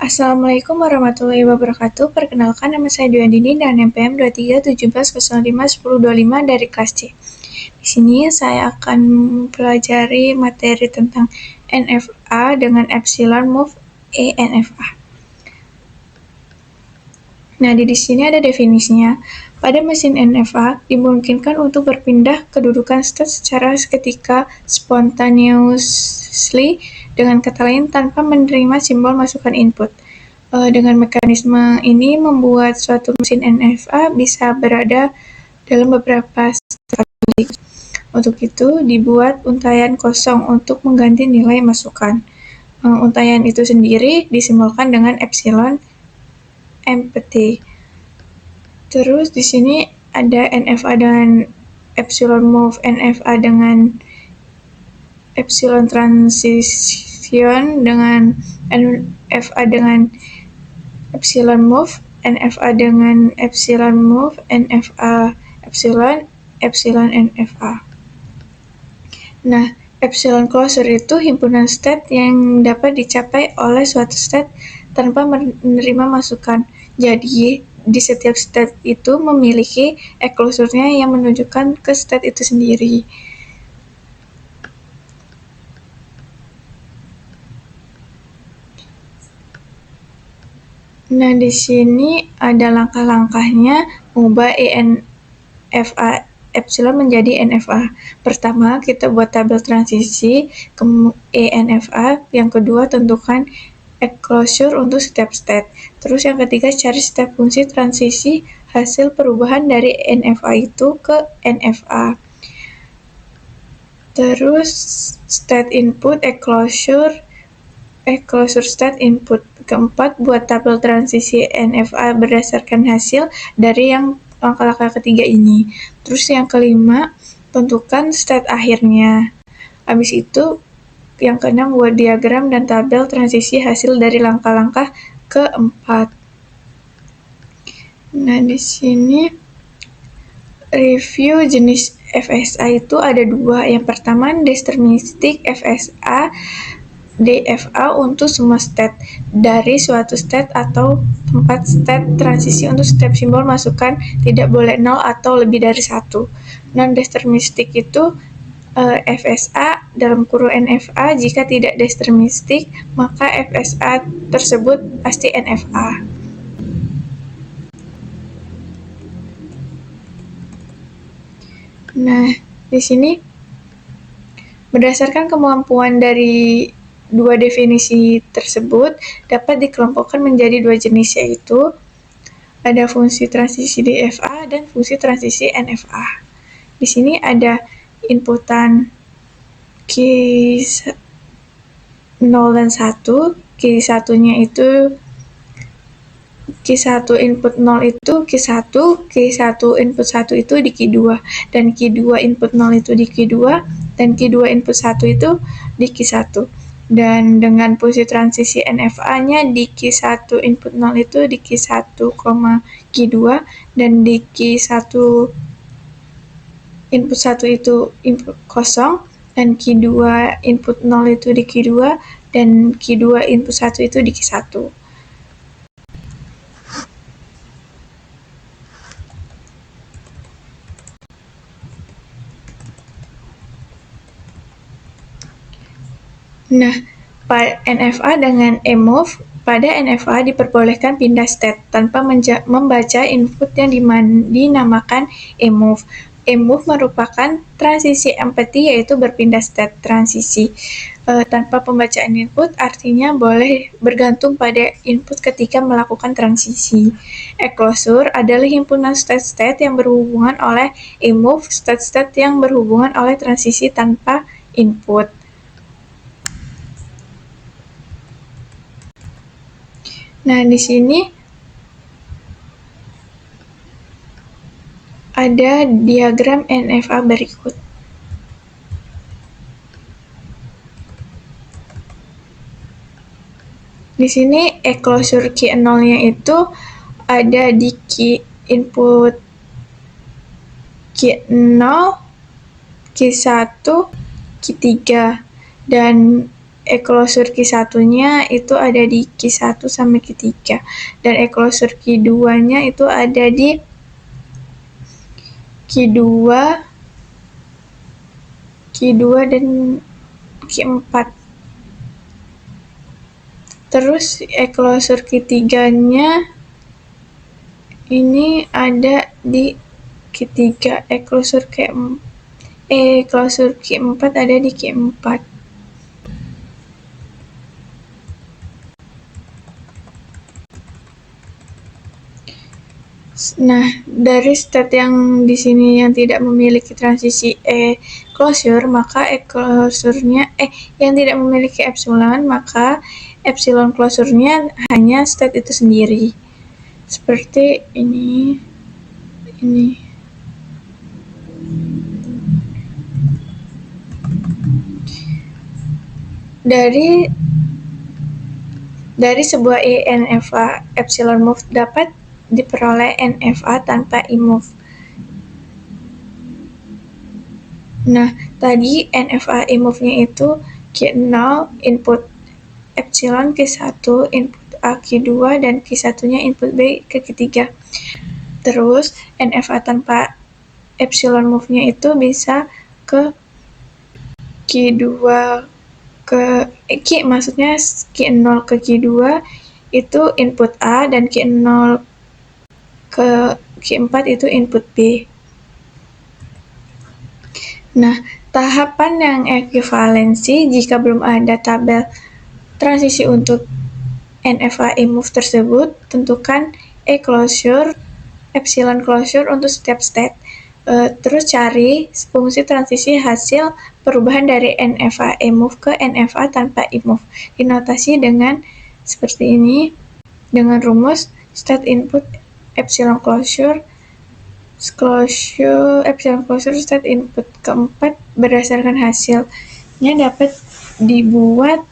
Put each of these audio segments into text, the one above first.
Assalamualaikum warahmatullahi wabarakatuh. Perkenalkan, nama saya Dwi Andini dan NPM 2317051025 dari kelas C. Di sini saya akan mempelajari materi tentang NFA dengan epsilon move ENFA. Nah, di sini ada definisinya. Pada mesin NFA dimungkinkan untuk berpindah kedudukan state secara seketika spontaneously, dengan kata lain tanpa menerima simbol masukan input. Dengan mekanisme ini membuat suatu mesin NFA bisa berada dalam beberapa state. Untuk itu dibuat untaian kosong untuk mengganti nilai masukan. Untaian itu sendiri disimbolkan dengan epsilon empty. Terus di sini ada NFA dengan epsilon move, NFA dengan epsilon transition, dengan NFA dengan epsilon move, NFA dengan epsilon move, NFA epsilon NFA. Nah, epsilon closure itu himpunan state yang dapat dicapai oleh suatu state tanpa menerima masukan. Jadi, di setiap state itu memiliki closure-nya yang menunjukkan ke state itu sendiri. Nah, di sini ada langkah-langkahnya mengubah ENFA epsilon menjadi NFA. Pertama, kita buat tabel transisi ke ENFA. Yang kedua, tentukan closure untuk setiap state. Terus yang ketiga, cari setiap fungsi transisi hasil perubahan dari NFA itu ke NFA. Terus state input, closure state input. Keempat, buat tabel transisi NFA berdasarkan hasil dari yang langkah-langkah ketiga ini. Terus yang kelima, tentukan state akhirnya. Habis itu yang keenam, buat diagram dan tabel transisi hasil dari langkah-langkah keempat. Nah, di sini review jenis FSA itu ada dua. Yang pertama, deterministic FSA, DFA untuk semua state dari suatu state atau tempat state transisi untuk setiap simbol masukan tidak boleh 0 atau lebih dari 1. Non-deterministic itu FSA dalam kurung NFA. Jika tidak deterministic, maka FSA tersebut pasti NFA. Nah, di sini berdasarkan kemampuan dari dua definisi tersebut dapat dikelompokkan menjadi dua jenis, yaitu ada fungsi transisi DFA dan fungsi transisi NFA. Di sini ada inputan Q0 dan 1. Q1-nya itu Q1 input 0 itu Q1, Q1 input 1 itu di Q2, dan Q2 input 0 itu di Q2, dan Q2 input 1 itu di Q1. Dan dengan fungsi transisi NFA-nya di Q1 input 0 itu di Q1, Q2, dan di Q1 input 1 itu input kosong, dan Q2 input 0 itu di Q2, dan Q2 input 1 itu di Q1. Nah, pada NFA dengan eMove, pada NFA diperbolehkan pindah state tanpa membaca input yang dinamakan eMove. eMove merupakan transisi empty, yaitu berpindah state transisi tanpa pembacaan input, artinya boleh bergantung pada input ketika melakukan transisi. Closure adalah himpunan state-state yang berhubungan oleh eMove, state-state yang berhubungan oleh transisi tanpa input. Nah, di sini ada diagram NFA berikut. Di sini closure Q0-nya itu ada di Q input Q0, Q1, Q3, dan Closure Q1-nya itu ada di Q1 sampai Q3, dan closure Q2-nya itu ada di Q2 dan Q4. Terus closure Q3-nya ini ada di Q3, closure Q4 ada di Q4. Nah, dari state yang di sini yang tidak memiliki transisi closure, maka closure-nya yang tidak memiliki epsilon, maka epsilon closure-nya hanya state itu sendiri. Seperti ini. Dari sebuah NFA, epsilon move dapat diperoleh NFA tanpa E-move. Nah, tadi NFA E-move-nya itu Q0 input epsilon Q1 input A Q2 dan Q1-nya input B ke Q3. Terus NFA tanpa epsilon move-nya itu bisa ke Q2 maksudnya Q0 ke Q2 itu input A dan Q0 ke Q4 itu input B. Nah, tahapan yang ekuivalensi jika belum ada tabel transisi untuk NFA E-move tersebut, tentukan closure, epsilon closure untuk setiap state. Terus cari fungsi transisi hasil perubahan dari NFA E-move ke NFA tanpa E-move. Dinotasi dengan seperti ini, dengan rumus state input epsilon closure epsilon closure state input keempat berdasarkan hasilnya dapat dibuat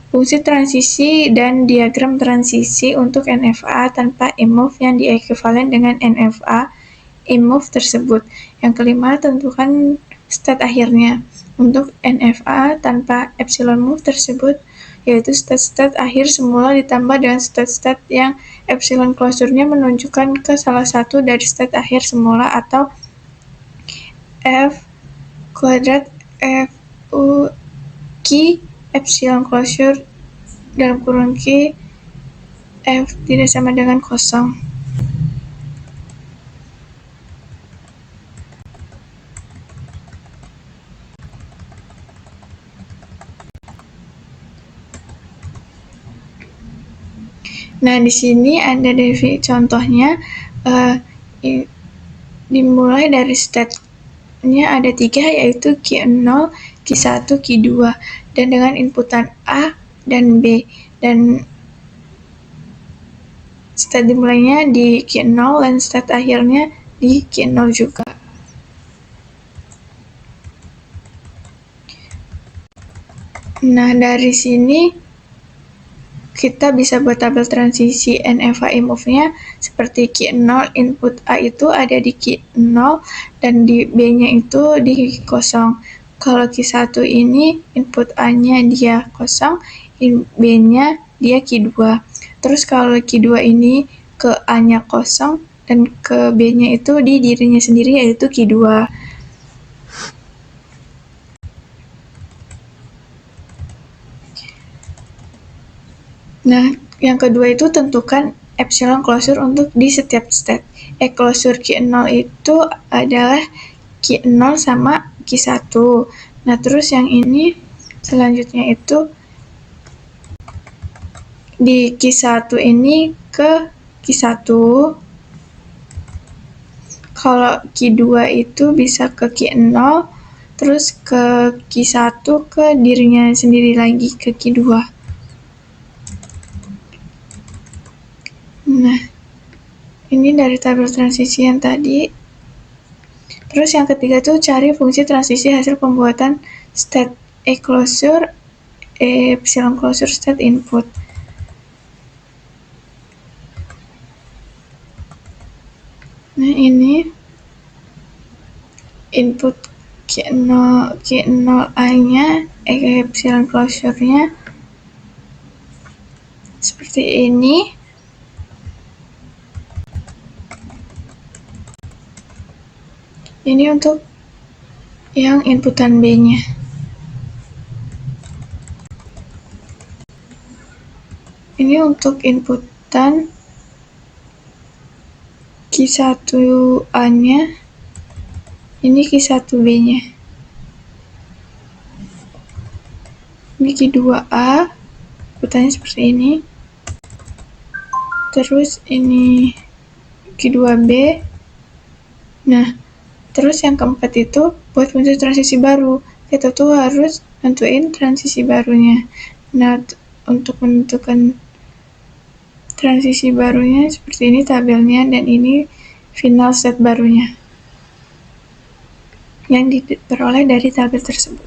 fungsi transisi dan diagram transisi untuk NFA tanpa E-move yang diekuivalen dengan NFA E-move tersebut. Yang kelima, tentukan state akhirnya untuk NFA tanpa epsilon move tersebut, yaitu state-state akhir semula ditambah dengan state-state yang epsilon closure-nya menunjukkan ke salah satu dari state akhir semula atau F kuadrat F U Q epsilon closure dalam kurung Q F tidak sama dengan kosong. Nah, di sini ada contohnya, dimulai dari state-nya ada 3, yaitu Q0, Q1, Q2, dan dengan inputan A dan B, dan state dimulainya di Q0 dan state akhirnya di Q0 juga. Nah, dari sini kita bisa buat tabel transisi NFA E-move-nya seperti Q0 input A itu ada di Q0 dan di B-nya itu di kosong. Kalau Q1 ini input A-nya dia kosong, B-nya dia Q2. Terus kalau Q2 ini ke A-nya kosong dan ke B-nya itu di dirinya sendiri yaitu Q2. Nah, yang kedua itu tentukan epsilon closure untuk di setiap state. Closure Q0 itu adalah Q0 sama Q1. Nah, terus yang ini selanjutnya itu di Q1 ini ke Q1. Kalau Q2 itu bisa ke Q0, terus ke Q1 ke dirinya sendiri lagi ke Q2. Nah, ini dari tabel transisi yang tadi. Terus yang ketiga tuh cari fungsi transisi hasil pembuatan state closure, epsilon closure state input. Nah, ini input Q0A-nya, epsilon closure-nya seperti ini. Ini untuk yang inputan B-nya. Ini untuk inputan Q1A-nya, ini Q1B-nya. Ini Q2A, inputannya seperti ini. Terus ini Q2B. Nah, terus yang keempat itu buat muncul transisi baru, kita tuh harus nentuin transisi barunya. Nah, untuk menentukan transisi barunya seperti ini tabelnya, dan ini final state barunya yang diperoleh dari tabel tersebut.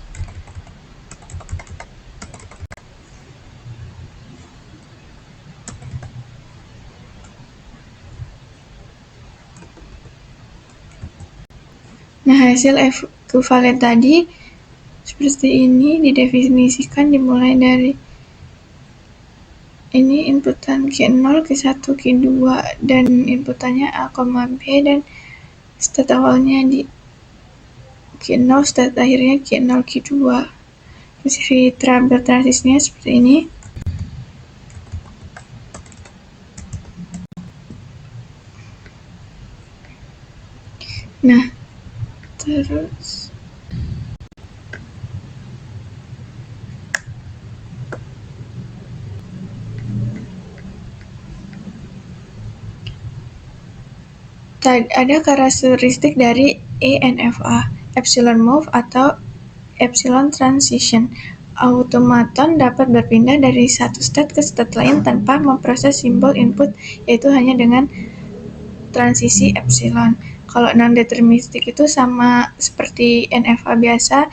Nah, hasil ekuivalen tadi seperti ini didefinisikan dimulai dari ini inputan Q0, Q1, Q2, dan inputannya A, B, dan state awalnya di Q0, state akhirnya Q0, Q2. Isi tabel transisinya seperti ini. Nah, terus ada karakteristik dari ENFA, epsilon move atau epsilon transition. Automaton dapat berpindah dari satu state ke state lain tanpa memproses simbol input, yaitu hanya dengan transisi epsilon. Kalau non-deterministik itu sama seperti NFA biasa,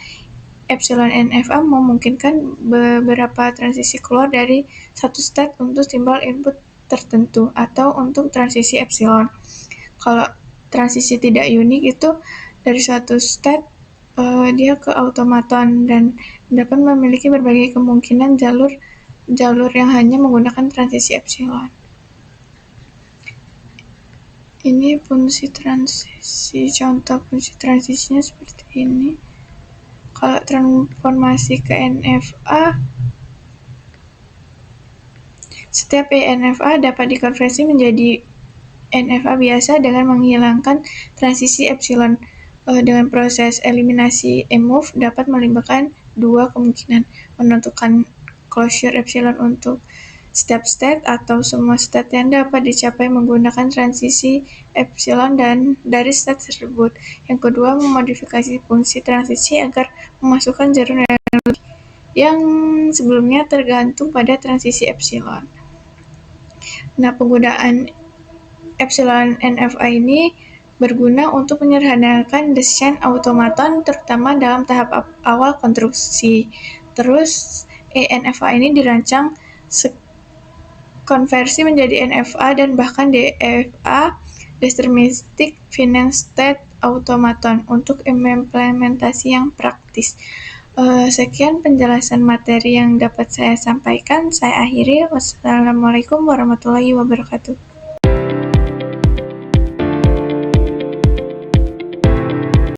epsilon NFA memungkinkan beberapa transisi keluar dari satu state untuk simbol input tertentu atau untuk transisi epsilon. Kalau transisi tidak unik itu dari suatu state dia ke automaton dan dapat memiliki berbagai kemungkinan jalur yang hanya menggunakan transisi epsilon. Ini fungsi transisi, contoh fungsi transisinya seperti ini. Kalau transformasi ke NFA, setiap ENFA dapat dikonversi menjadi NFA biasa dengan menghilangkan transisi epsilon. Dengan proses eliminasi move dapat melibatkan dua kemungkinan, menentukan closure epsilon untuk setiap state atau semua state yang dapat dicapai menggunakan transisi epsilon dan dari state tersebut. Yang kedua, memodifikasi fungsi transisi agar memasukkan jarum yang sebelumnya tergantung pada transisi epsilon. Nah, penggunaan epsilon NFA ini berguna untuk menyederhanakan desain automaton terutama dalam tahap awal konstruksi. Terus ENFA ini dirancang konversi menjadi NFA dan bahkan DFA, Deterministic Finite State Automaton, untuk implementasi yang praktis. Sekian penjelasan materi yang dapat saya sampaikan. Saya akhiri. Wassalamualaikum warahmatullahi wabarakatuh.